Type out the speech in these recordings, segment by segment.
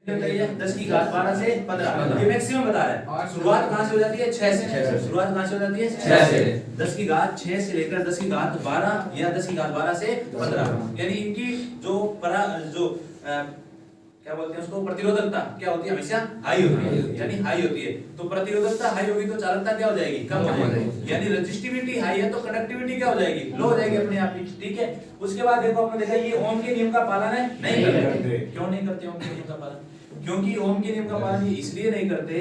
10 की घात 12 से 15 ये मैक्सिमम बता रहा है। शुरुआत कहां से हो जाती है? 6 से। शुरुआत कहां से हो जाती है? 6 से। 10 की घात 6 से लेकर 10 की घात 12 या 10 की घात 12 से 15, यानी इनकी जो क्या बोलते हैं उसको, प्रतिरोधकता क्या होती है? हमेशा हाई होती है, यानी हाई होती है। तो प्रतिरोधकता हाई होगी तो चालकता क्या हो जाएगी? कम हो जाएगी। यानी रेजिस्टिविटी हाई है तो कंडक्टिविटी क्या हो जाएगी? लो हो जाएगी अपने आप ही। ठीक है। उसके बाद देखो आपने देखा ये ओम के नियम का पालन है नहीं करते। क्यों नहीं करते ओम के नियम का पालन? क्योंकि ओम के नियम का पालन ये इसलिए नहीं करते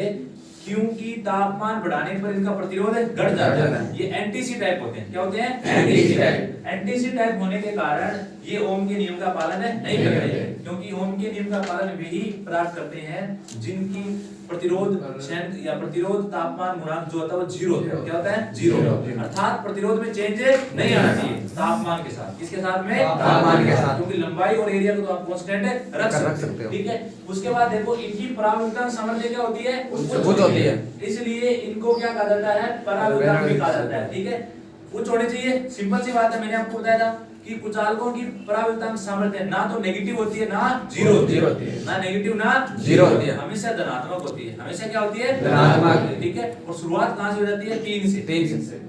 क्योंकि तापमान बढ़ाने पर इनका प्रतिरोध घट जाता है। ये एंटीसी टाइप होते हैं। क्या होते हैं? एंटीसी टाइप। एंटीसी टाइप होने के कारण ये ओम के नियम का पालन नहीं करते, क्योंकि ओम के नियम का पालन वही प्राप्त करते हैं जिनकी प्रतिरोध क्षमता या प्रतिरोध तापमान गुणांक जो होता है वो 0 होता है। क्या होता है? 0। अर्थात प्रतिरोध में चेंज नहीं आना चाहिए तापमान के साथ। किसके साथ में? तापमान के साथ। क्योंकि लंबाई और एरिया को तो आप कांस्टेंट रख सकते हो। ठीक है। उसके बाद देखो इनकी परावर्तन सामर्थ्य क्या होती है? उच्च होती है। इसलिए इनको क्या कहा जाता है? परावर्तन भी कहा जाता है। ठीक है। उच्च होनी चाहिए। सिंपल सी बात है, मैंने आपको बताया था कि कुचालकों की परावर्तन सामर्थ्य ना तो नेगेटिव होती है ना जीरो होती है। ना नेगेटिव ना जीरो होती है, हमेशा धनात्मक होती है। हमेशा क्या होती है? धनात्मक। ठीक है। और शुरुआत कहां से हो जाती है? 3 से।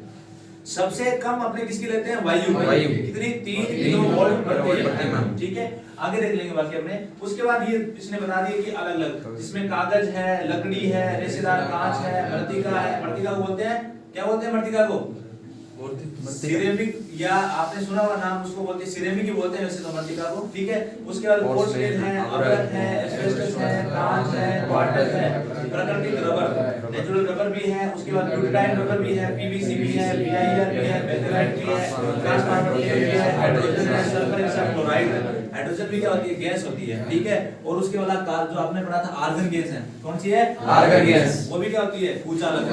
सबसे कम अपने किसकी लेते हैं? वायु। कितनी? 3 किलोवोल्ट प्रति एमएम। ठीक है। आगे देख लेंगे बाकी अपने। उसके बाद ये इसने बता दिया कि अलग अलग जिसमें कागज है, लकड़ी है, रेशेदार कांच है, मृतिका है। मृतिका को बोलते हैं, क्या बोलते हैं मृतिका को? सिरेमिक, या आपने सुना हुआ नाम, उसको बोलते हैं सिरेमिक ही बोलते हैं वैसे तो मृतिका को। ठीक है। उसके बाद पोर्सलेन है, अभ्रक है, एस्बेस्टस है, कांच है, वाटर है, प्राकृतिक रबर, नेचुरल रबर भी है। उसके बाद ब्यूटाइल रबर भी है, पीवीसी भी है, बीआईआर भी है, बेंजोलाइट भी है, ट्रांसफार्मर भी है, हाइड्रोजन है, सल्फर हेक्साक्लोराइड है। हाइड्रोजन भी क्या होती है? गैस होती है। ठीक है। और उसके बाद जो आपने पढ़ा था आर्गन गैस है। कौन सी है? Argon gas. वो भी क्या होती है? कुचालक।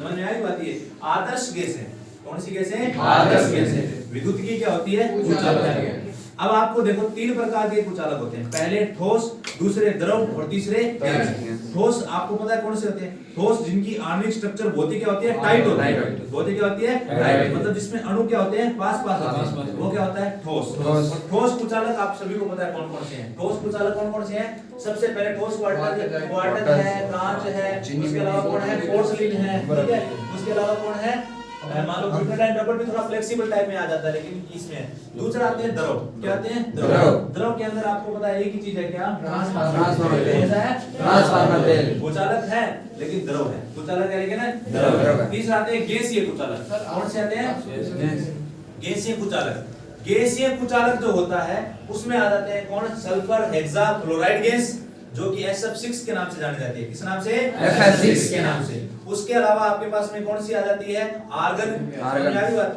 समझ में आई बात? ये आदर्श गैस है। कौन सी गैस है? आदर्श गैस है। विद्युत की क्या होती है? कुचालक। अब आपको देखो 3 प्रकार के कुचालक होते हैं। पहले ठोस, दूसरे द्रव और तीसरे गैस। ठोस आपको पता है कौन से होते हैं? ठोस जिनकी आणविक स्ट्रक्चर भौतिक क्या होती है? टाइट होती है। भौतिक क्या होती है? टाइट। मतलब जिसमें अणु क्या होते हैं? पास होते हैं। वो क्या होता है? ठोस। और ठोस कुचालक आप सभी को पता है कौन कौन से हैं? ठोस कुचालक कौन कौन से हैं? सबसे पहले ठोस वाटर है, कांच है, उसके अलावा कौन है? पोर्सलिन है। ठीक है। उसके अलावा कौन है? मान लो ब्यूटाइल रबर भी थोड़ा फ्लेक्सिबल टाइप में आ जाता है, लेकिन इसमें दूसरा आते हैं द्रव। क्या आते हैं? द्रव। द्रव के अंदर आपको पता है एक ही चीज है, क्या? ट्रांसफार्मर तेल है। ट्रांसफार्मर तेल कुचालक है लेकिन द्रव है। कुचालक है लेकिन द्रव। तीसरा आते हैं गैसीय कुचालक। कौन से आते हैं? गैसीय कुचालक। गैसीय कुचालक जो होता है उसमें आ जाते हैं कौन? सल्फर हेक्साक्लोराइड गैस, जो कि SF6 के नाम से जानी जाती है। किस नाम से? SF6 के नाम से। उसके अलावा आपके पास में कौन सी आ जाती है? आर्गन।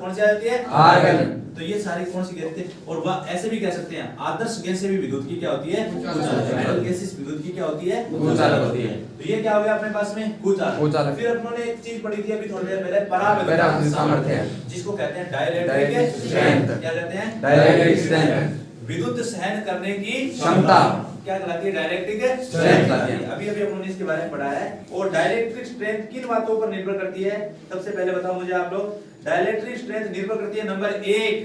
कौन सी आ जाती है? आर्गन। तो ये सारी कौन सी गैस थे? और ऐसे भी कह सकते हैं आदर्श गैस से भी विद्युत की क्या होती है? कुचालक। आइडियल गैसेस विद्युत की क्या होती है? कुचालक होती है। तो ये क्या हो गया अपने पास में? कुचालक। फिर अपनों ने एक चीज पढ़ी थी अभी थोड़ी देर पहले, परावर्तन सामर्थ्य, जिसको कहते हैं डाइलेक्ट्रिक स्ट्रेंथ। क्या कहते हैं? Dielectric strength. विद्युत सहन करने की क्षमता क्या कहलाती है? Dielectric strength. अभी अपन ने इसके बारे में पढ़ा है। और डाइलेक्ट्रिक स्ट्रेंथ किन बातों पर निर्भर करती है? सबसे पहले बताओ मुझे आप लोग। डाइलेक्ट्रिक स्ट्रेंथ निर्भर करती है नंबर 1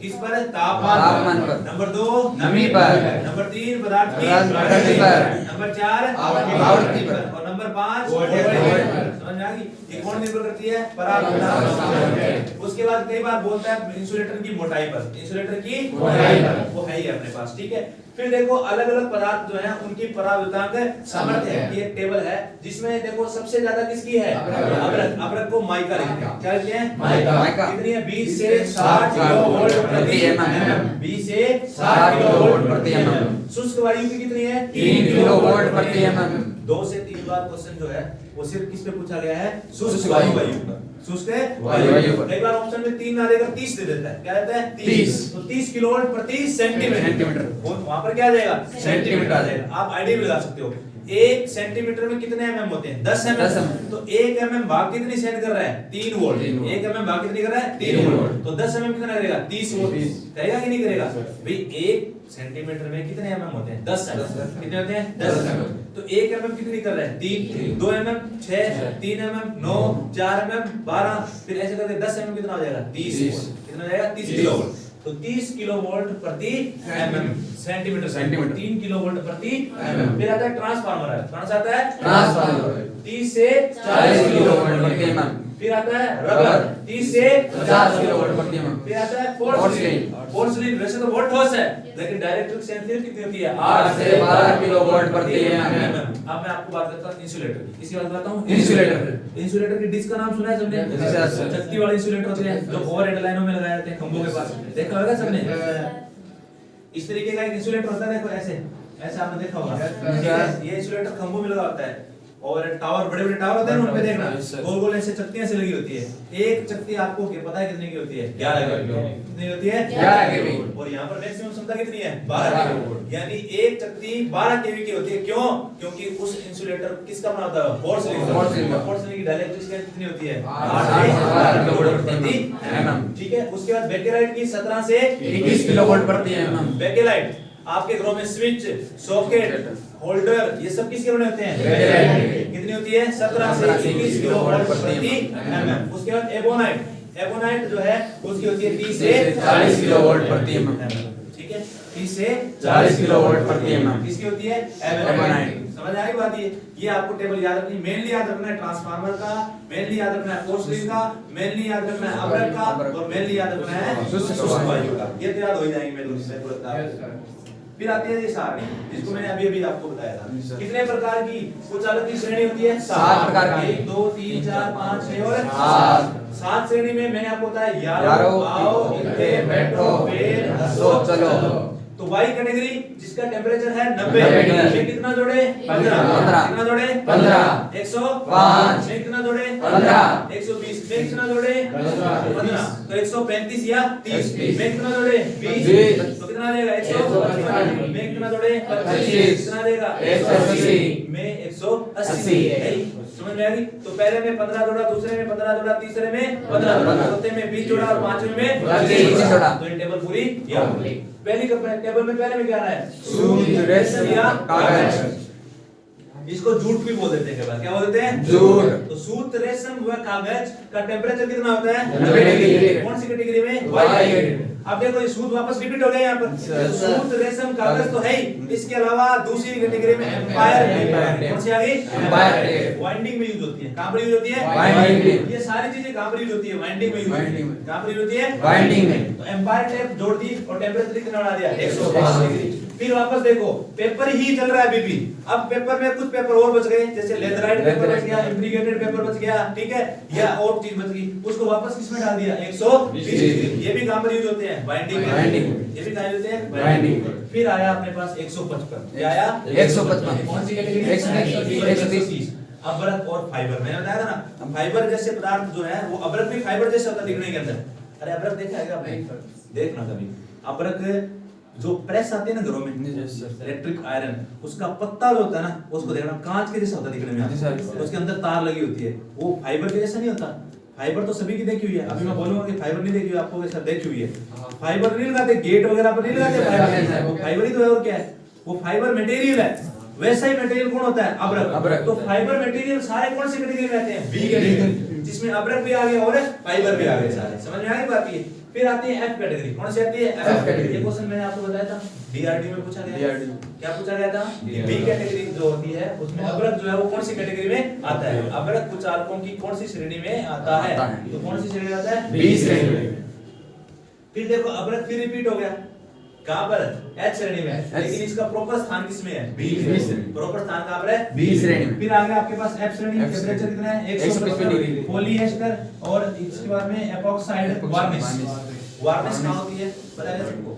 किस पर? तापमान पर। नंबर 2 नमी पर। नंबर 3 पदार्थ की प्रकृति पर। नंबर 4 आवृत्ति पर। और नंबर 5 वोल्टेज पर। समझ में आ गई? ये कौन निर्भर करती है? परावर्तन। उसके बाद कई बार बोलता है इंसुलेटर की मोटाई पर। इंसुलेटर की मोटाई पर वो है ही अपने पास। ठीक है। फिर देखो अलग अलग पदार्थ जो है उनकी परावर्तन सामर्थ्य है। ये एक टेबल है जिसमें देखो सबसे ज्यादा किसकी है? अभ्रक। अभ्रक को माइका लिखते हैं। क्या लिखते हैं? माइका। कितनी है? 20 से 60 किलोवोल्ट प्रति एमएम। 20 से 60 किलोवोल्ट प्रति एमएम। शुष्क वायु की कितनी है? 3 किलोवोल्ट प्रति एमएम। 2 से 3 बार क्वेश्चन जो है वो सिर्फ किस पे पूछा गया है? शुष्क वायु पर। शुष्क वायु पर। एक बार ऑप्शन में 3 ना देकर 30 दे देता है। क्या देता है? 30। तो 30 किलोवोल्ट प्रति सेंटीमीटर। वहां पर क्या आ जाएगा? सेंटीमीटर आ जाएगा। आप आईडिया भी लगा सकते हो। 1 सेंटीमीटर में कितने एमएम होते हैं? 10 एमएम। तो 1 एमएम भाग कितनी सेंड कर रहा है? 3 वोल्ट। 1 एमएम भाग कितनी कर रहा है? 3 वोल्ट। तो 10 एमएम कितना करेगा? 30 वोल्ट। करेगा कि नहीं करेगा? भाई 1 सेंटीमीटर में कितने एमएम होते हैं? 10 एमएम। कितने होते हैं? 10 एमएम। तो 1 एमएम कितनी कर रहा है? 3। 2 एमएम 6, 3 एमएम 9, 4 एमएम 12, फिर ऐसे करके 10 एमएम कितना हो जाएगा? 30 वोल्ट। कितना हो जाएगा? 30 किलोवोल्ट। तो 30 किलोवोल्ट प्रति mm सेंटीमीटर 3 किलोवोल्ट प्रति mm। फिर आता है ट्रांसफार्मर है, कौन सा आता है ट्रांसफार्मर 30 से 40 किलोवोल्ट प्रति mm। फिर आता है रबर 30 से 50 किलोवोल्ट प्रति mm। फिर आता है पोर्सिलीन वैसे तो वोल्ट ठोस है लेकिन डाइलेक्ट्रिक सेंसिटिव कितनी होती है 8 से 12 किलोवोल्ट प्रति mm। अब मैं आपको बात करता हूं इंसुलेटर की, इसकी बात करता हूं इंसुलेटर की डिस्क का नाम सुना है सबने? शक्ति वाले इंसुलेटर होते हैं जो ओवरहेड लाइनों में लगाए जाते हैं खंभों के पास, देखा होगा सबने? इस तरीके का एक इंसुलेटर होता है, देखो ऐसे ऐसे आपने देखा होगा। ये इंसुलेटर खंभों में लगा होता है और टावर बड़े बड़े टावर होते हैं उन पे देखना गोल गोल ऐसे चक्तियां से लगी होती है। एक चक्ति आपको पता है कितने की होती है? 11 केवी। कितनी होती है? 11 केवी। और यहाँ पर मैक्सिमम क्षमता कितनी है? 12 केवी। यानी एक चक्ति 12 केवी की होती है। क्यों? क्योंकि उस इंसुलेटर किसका बना होता है? पोर्सिलीन की डाइलेक्ट्रिक कितनी होती है? 8 से 12 किलोवोल्ट प्रति एमएम। ठीक है। उसके बाद बेकेलाइट की 17 से 21 किलोवोल्ट प्रति एमएम। बेकेलाइट आपके घरों में स्विच, सॉकेट, होल्डर ये सब किसके बने होते हैं? कितनी होती है? 17 से 21 किलोवोल्ट प्रति एमएम। उसके बाद एबोनाइट जो है उसकी होती है 30 से 40 किलोवोल्ट प्रति एमएम। ठीक है, 30 से 40 किलोवोल्ट प्रति एमएम किसकी होती है? एबोनाइट। समझ आई बात? ये आपको टेबल याद रखनी, मेनली याद रखना है ट्रांसफार्मर का, मेनली याद रखना है पोर्सिलीन का, मेनली याद रखना है अब्रक का और मेनली याद रखना है शुष्क वायु का। ये तो याद हो जाएंगे मेरे तुरंत। फिर आती है ये सारणी जिसको मैंने अभी आपको बताया था। कितने प्रकार की कुचालक की श्रेणी होती है? 7 प्रकार की। 1 2 3 4 5 6 और 7 श्रेणी में मैंने आपको बताया यारो आओ इतने बैठो फिर हंसो चलो। तो वाई कैटेगरी जिसका टेंपरेचर है 90 में कितना जोड़े? 15। कितना जोड़े? 15। 105 में कितना जोड़े? 15। 120 में कितना जोड़े? 15। तो 135 या 30 में कितना जोड़े? 20। तो कितना देगा? 155 में कितना जोड़े? 25। कितना देगा? 180 में 180। समझ में आ गई? तो पहले में 15 जोड़ा, दूसरे में 15 जोड़ा, तीसरे में 15 जोड़ा, चौथे में 20 जोड़ा और पांचवें में 25 जोड़ा। तो ये टेबल पूरी याद रखिए। पहली टेबल में पहले में क्या है? सूत, रेशम या कागज। इसको जूट भी बोल देते हैं। क्या बोलते हैं? जूट। तो सूत, रेशम व कागज का टेंपरेचर कितना होता है? 90 डिग्री। कौन सी कैटेगरी में? वाई। अब देखो ये सूत वापस रिपीट हो गया यहाँ पर। सूत, रेशम, कागज तो है ही, इसके अलावा दूसरी कैटेगरी में एम्पायर। कौन सी आ गई? एम्पायर। वाइंडिंग में यूज होती है। कहां पर यूज होती है? वाइंडिंग। ये सारी चीजें कहां पर यूज होती है? वाइंडिंग में यूज होती है। कहां पर यूज होती है? वाइंडिंग में। तो एम्पायर टेप जोड़ दी और टेंपरेचर कितना बढ़ा दिया? 180 डिग्री। फिर वापस देखो पेपर ही चल रहा है अभी भी। अब पेपर में कुछ पेपर और बच गए, जैसे लेथराइट पेपर बच गया, इम्प्रीगेटेड पेपर बच गया, ठीक है, या और चीज बच गई, उसको वापस किसमें डाल दिया? 120 डिग्री। ये भी कहां पर यूज होते हैं? वाइंडिंग में। ये भी कहां यूज होते हैं? वाइंडिंग। फिर आया अपने पास 155। क्या आया? 155। कौन सी कैटेगरी? 130। अब्रक और फाइबर। मैंने बताया था ना, फाइबर जैसे पदार्थ जो है वो अब्रक भी फाइबर जैसा होता है दिखने के अंदर। अरे अब्रक देखा है आपने? देखना कभी। अब्रक जो प्रेस आती है ना घरों में, इलेक्ट्रिक आयरन, उसका पत्ता जो होता है ना, उसको देखना कांच के जैसा होता है दिखने में, उसके अंदर तार लगी होती है, वो फाइबर के जैसा नहीं होता। फाइबर तो सभी की देखी हुई है, अभी मैं बोलूंगा कि फाइबर नहीं देखी हुई, आपको वैसा देखी हुई है। फाइबर नहीं लगाते, गेट वगैरह पर नहीं लगाते, वो फाइबर ही तो है। और क्या है? वो फाइबर मटेरियल है। वैसा ही मटेरियल कौन होता है? अब्रक। तो फाइबर मटेरियल सारे कौन सी कैटेगरी में आते हैं? बी कैटेगरी, जिसमें अब्रक भी आ गया और फाइबर भी आ गए सारे। समझ में आ गई बात? ये फिर आती है एफ कैटेगरी। कौन सी आती है? F category. ये क्वेश्चन मैंने आपको बताया था, डीआरडी में पूछा गया। क्या पूछा गया था? बी कैटेगरी जो होती है उसमें अब्रक जो है वो कौन सी कैटेगरी में आता है? अब्रक कुचालकों की कौन सी श्रेणी में आता है? तो कौन सी श्रेणी में आता है? बी श्रेणी में। फिर देखो अब्रक फिर रिपीट हो गया, कहां पर? एच श्रेणी में। लेकिन इसका प्रॉपर स्थान किसमें है? बी श्रेणी। प्रॉपर स्थान कहां पर है? बी श्रेणी में। फिर आगे आपके पास एफ श्रेणी, टेंपरेचर कितना है? 155 डिग्री। पॉलीएस्टर और इसके बाद में एपॉक्साइड वार्निश। वार्निश कहां होती है? बताया सबको?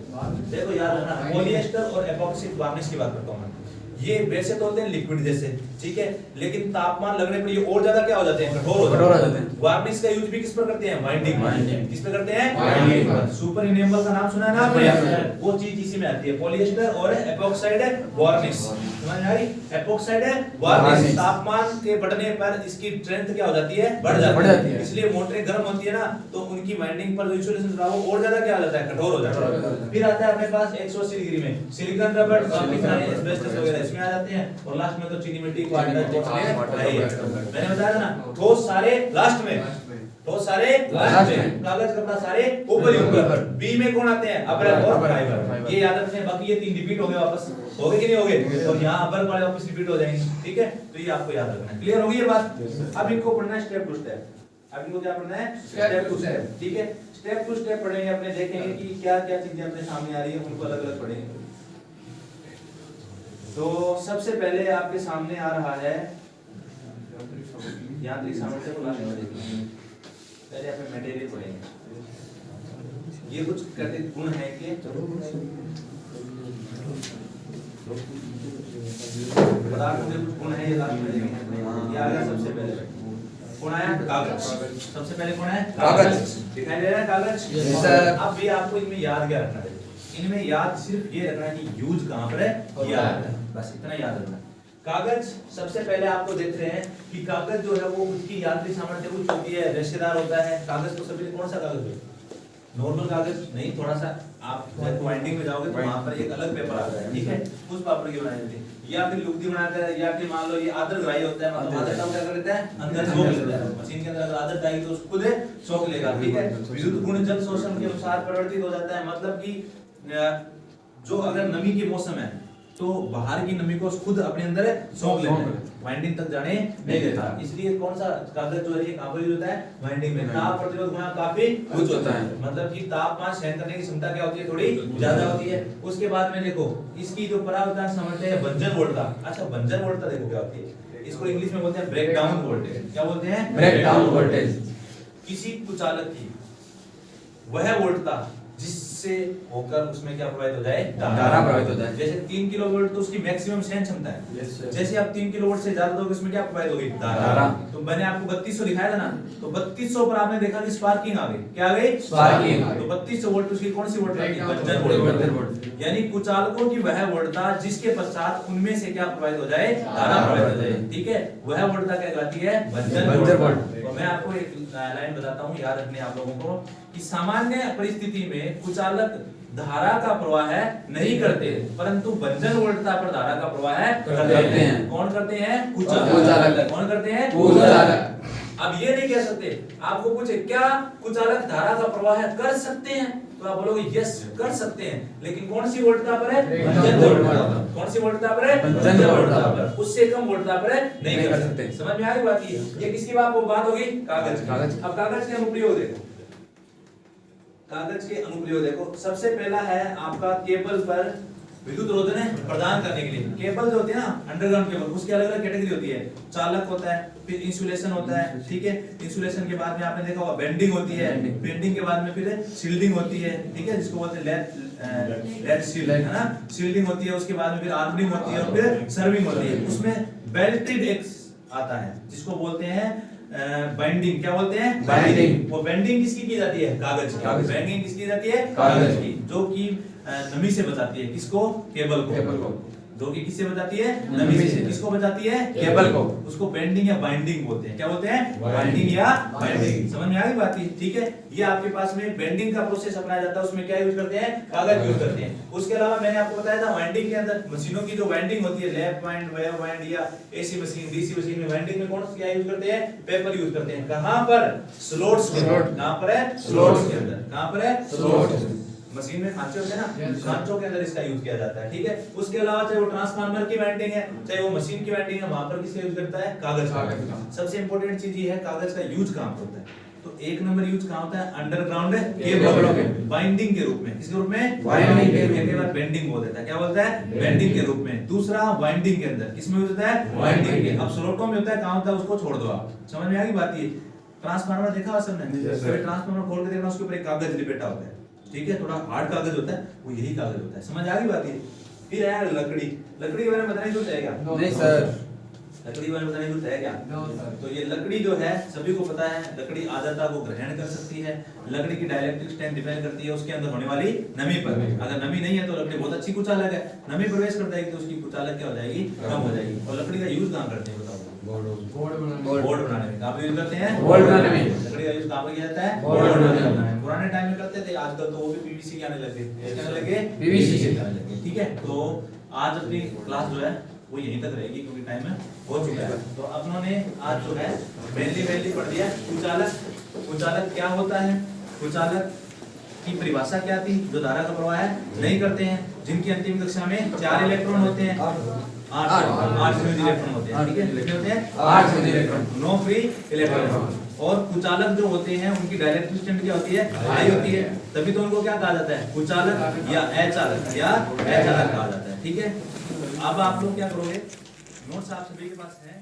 देखो याद रखना, पॉलीएस्टर और एपॉक्सी वार्निश की बात करता हूं मैं। ये वैसे तो होते हैं लिक्विड जैसे, ठीक है, लेकिन तापमान लगने पर ये और ज्यादा क्या हो जाते हैं? कठोर हो जाते हैं। वार्निश का यूज भी किस पर करते हैं? वाइंडिंग। किस पे करते हैं? वाइंडिंग पर। सुपर इनेबल का नाम सुना है ना आपने? वो चीज इसी में आती है, पॉलीएस्टर और एपॉक्साइड वार्निश। समझ आ रही? एपॉक्साइड वार्निश तापमान के बढ़ने पर इसकी स्ट्रेंथ क्या हो जाती है? बढ़ जाती है। इसलिए मोटरें गर्म होती है ना, तो उनकी वाइंडिंग पर जो इंसुलेशन था वो और ज्यादा क्या हो जाता है? कठोर हो जाता है। फिर आता है अपने पास 180 डिग्री में सिलिकॉन रबर, एस्बेस्टस वगैरह इसमें आ जाते हैं। और लास्ट में तो चीनी मिट्टी, मैंने बताया था ना, ठोस सारे लास्ट में। बहुत सारे लास्ट में, कागज कपड़ा सारे ऊपर ही ऊपर। बी में कौन आते हैं? अपर और फाइबर। ये याद रखने, बाकी ये 3 रिपीट हो गए वापस, हो गए कि नहीं हो गए? और यहाँ अपर वाले वापस रिपीट हो जाएंगे, ठीक है? तो ये आपको याद रखना है। क्लियर होगी ये बात? अब इनको पढ़ना है स्टेप टू स्टेप। अब इनको क्या पढ़ना है? स्टेप टू स्टेप, ठीक है? स्टेप टू स्टेप पढ़ेंगे, अपने देखेंगे कि क्या क्या चीजें अपने सामने आ रही है, उनको अलग अलग पढ़ेंगे। तो सबसे पहले आपके सामने आ रहा है यांत्रिक सामर्थ्य को लाने वाले। पहले आप मटेरियल पढ़ेंगे। ये कुछ कहते गुण है कि पदार्थ में कुछ गुण है, ये लास्ट में देखेंगे। ये आ गया सबसे पहले। कौन आया? कागज। सबसे पहले कौन है? कागज। दिखाई दे रहा है कागज? Yes sir. अब ये आपको इनमें याद क्या रखना है? इनमें याद सिर्फ ये रखना है कि यूज कहां पर है, याद, बस इतना याद रखना। कागज सबसे पहले आपको देख रहे हैं कि कागज जो है वो उसकी यांत्रिक सामर्थ्य कुछ होती है, रेशेदार होता है। कागज तो सभी कौन सा कागज है? नॉर्मल कागज नहीं, थोड़ा सा आप जब वाइंडिंग में जाओगे तो वहां पर एक अलग पेपर आता है, ठीक है? उस पेपर की बनाई जाती है, या फिर लुगदी बनाते हैं, या फिर मान लो ये आदर ग्राही होता है, मतलब आदर काम क्या कर लेते हैं? अंदर सोख लेता है। मशीन के अंदर अगर आदर डालेगी तो उसको खुद सोख लेगा, ठीक है? विद्युत गुण जल शोषण के अनुसार परिवर्तित हो जाता है, मतलब कि जो अगर नमी के मौसम है तो बाहर की नमी को खुद अपने अंदर सोख लेता है, वाइंडिंग तक जाने नहीं देता। इसलिए कौन सा कागज जो है ये कहां पर यूज होता है? वाइंडिंग में। ताप प्रतिरोध गुणांक काफी उच्च होता है, मतलब कि तापमान सहन करने की क्षमता क्या होती है? थोड़ी ज्यादा होती है। उसके बाद में देखो इसकी जो परावर्तन सामर्थ्य है भंजन वोल्टता। अच्छा, भंजन वोल्टता देखो क्या होती है? इसको इंग्लिश में बोलते हैं ब्रेक डाउन वोल्टेज। क्या बोलते हैं? Break down voltage. किसी कुचालक की वह वोल्टता जिससे होकर उसमें क्या प्रवाहित हो जाए? धारा प्रवाहित हो जाए। जैसे 3 किलोवाट तो उसकी मैक्सिमम सहन क्षमता है, जैसे आप 3 किलोवाट से ज्यादा दोगे उसमें क्या प्रवाहित होगी? धारा। तो मैंने आपको 3200 दिखाया था ना, तो 3200 पर आपने देखा कि स्पार्किंग आ गई। क्या आ गई? स्पार्किंग। तो 3200 वोल्ट उसकी कौन सी वोल्ट है? भंजन वोल्ट। यानी कुचालकों की वह वोल्टता जिसके पश्चात उनमें से क्या प्रवाहित हो जाए? धारा प्रवाहित हो जाए, ठीक है? वह वोल्टता क्या कहलाती है? भंजन वोल्ट। तो मैं आपको एक लाइन बताता हूं, याद रखने आप लोगों को, कि सामान्य परिस्थिति में कुचालक धारा का प्रवाह नहीं करते, परंतु भंजन वोल्टता पर धारा का प्रवाह करते हैं। कौन करते हैं? कुचालक। कौन करते हैं? कुचालक। अब ये नहीं कह सकते, आपको पूछे क्या कुचालक धारा का प्रवाह कर सकते हैं, तो आप बोलोगे यस कर सकते हैं, लेकिन कौन सी वोल्टता पर है? भंजन वोल्टता। कौन सी वोल्टता पर है? भंजन वोल्टता पर। उससे कम वोल्टता पर नहीं कर सकते। समझ में आ गई बात? ये किसकी बात होगी? कागज। अब कागज के अनुप्रयोग देखो, कागज के अनुप्रयोग देखो। सबसे पहला है आपका केबल पर विद्युत रोधन प्रदान करने के लिए। केबल जो होती है ना, अंडरग्राउंड केबल, उसकी अलग अलग कैटेगरी होती है। चालक होता है, फिर इंसुलेशन होता है, ठीक है? इंसुलेशन के बाद में आपने देखा होगा बेंडिंग होती है, बेंडिंग के बाद में फिर शील्डिंग होती है, ठीक है? जिसको बोलते हैं लेड शील्ड, है ना? शील्डिंग होती है, उसके बाद में फिर आर्मरिंग होती है और फिर सर्विंग होती है। उसमें बेल्टेड एक्स आता है जिसको बोलते हैं बाइंडिंग। क्या बोलते हैं? बाइंडिंग। वो बाइंडिंग किसकी की जाती है? कागज की। बाइंडिंग किसकी की जाती है? कागज की, जो कि नमी से बचाती है। किसको? केबल को। जो कि किससे बचाती है? नमी से। किसको बचाती है? केबल को। उसको बेंडिंग या बाइंडिंग बोलते हैं। क्या बोलते हैं? बाइंडिंग या बाइंडिंग। समझ में आ गई बात? ठीक है? ये आपके पास में बेंडिंग का प्रोसेस अपनाया जाता है, उसमें क्या यूज करते हैं? कागज यूज करते हैं। उसके अलावा मैंने आपको बताया था वाइंडिंग के अंदर मशीनों की जो वाइंडिंग होती है, लैप वाइंड, वेव वाइंड या एसी मशीन, डीसी मशीन में वाइंडिंग में कौन सा क्या यूज करते हैं? पेपर यूज करते हैं। कहां पर? स्लॉट्स के अंदर। कहां पर है? स्लॉट्स के अंदर। कहां पर है? स्लॉट्स। मशीन में खांचे होते हैं ना, खांचों के अंदर इसका यूज किया जाता है, ठीक है? उसके अलावा चाहे वो ट्रांसफार्मर की वाइंडिंग है, चाहे वो मशीन की वाइंडिंग है, वहां पर किसका यूज करता है? कागज का। सबसे इंपॉर्टेंट चीज ये है कागज का यूज कहां पर होता है? तो एक नंबर यूज कहां होता है? अंडरग्राउंड केबल, बाइंडिंग के रूप में। किसके रूप में? बाइंडिंग के रूप में। एक बार बेंडिंग बोल देता है। क्या बोलता है? बेंडिंग के रूप में। दूसरा वाइंडिंग के अंदर। किसमें यूज होता है? वाइंडिंग के। अब स्लॉटों में होता है, कहां होता है? उसको छोड़ दो आप। समझ में आ गई बात? ये ट्रांसफार्मर देखा हुआ सबने? ट्रांसफार्मर खोल के देखना, उसके ऊपर एक कागज लिपेटा होता है, ठीक है? थोड़ा हार्ड कागज होता है, वो यही कागज होता है। समझ आ गई बात? ये फिर है लकड़ी। लकड़ी के बारे में बताने की जरूरत है क्या? नहीं सर। लकड़ी के बारे में बताने की जरूरत है क्या? No sir. तो ये लकड़ी जो है सभी को पता है, लकड़ी आर्द्रता को ग्रहण कर सकती है। लकड़ी की डाइलेक्ट्रिक स्ट्रेंथ डिपेंड करती है उसके अंदर होने वाली नमी पर। अगर नमी नहीं है तो लकड़ी बहुत अच्छी कुचालक है, नमी प्रवेश कर जाएगी तो उसकी कुचालक क्या हो जाएगी? कम हो जाएगी। और लकड़ी का यूज कहां करते हैं बताओ? बोर्ड बनाने में। कहां पे यूज करते हैं? बोर्ड बनाने में। लकड़ी का यूज कहां पे किया जाता है? बोर्ड बनाने में। पुराने टाइम में करते थे, आजकल तो वो भी पीवीसी के आने लगे। क्या आने लगे? पीवीसी के आने लगे, ठीक है? तो आज अपनी क्लास जो है वो यहीं तक रहेगी क्योंकि टाइम हो चुका है। तो अपनों ने आज जो है मेनली पढ़ दिया कुचालक, कुचालक क्या होता है? कुचालक की परिभाषा क्या थी? जो धारा का प्रवाह नहीं करते हैं, जिनकी अंतिम कक्षा में 4 इलेक्ट्रॉन होते हैं, 8 फ्यूज इलेक्ट्रॉन होते हैं, ठीक है, कितने होते हैं? 8 फ्यूज इलेक्ट्रॉन, 9 फ्री इलेक्ट्रॉन। और कुचालक जो होते हैं उनकी डाइलेक्ट्रिक स्ट्रेंथ क्या होती है? हाई होती है, तभी तो उनको क्या कहा जाता है? कुचालक या अचालक कहा जाता है, ठीक है। अब आप लोग क्या करोगे? नोट्स आप सभी के पास है।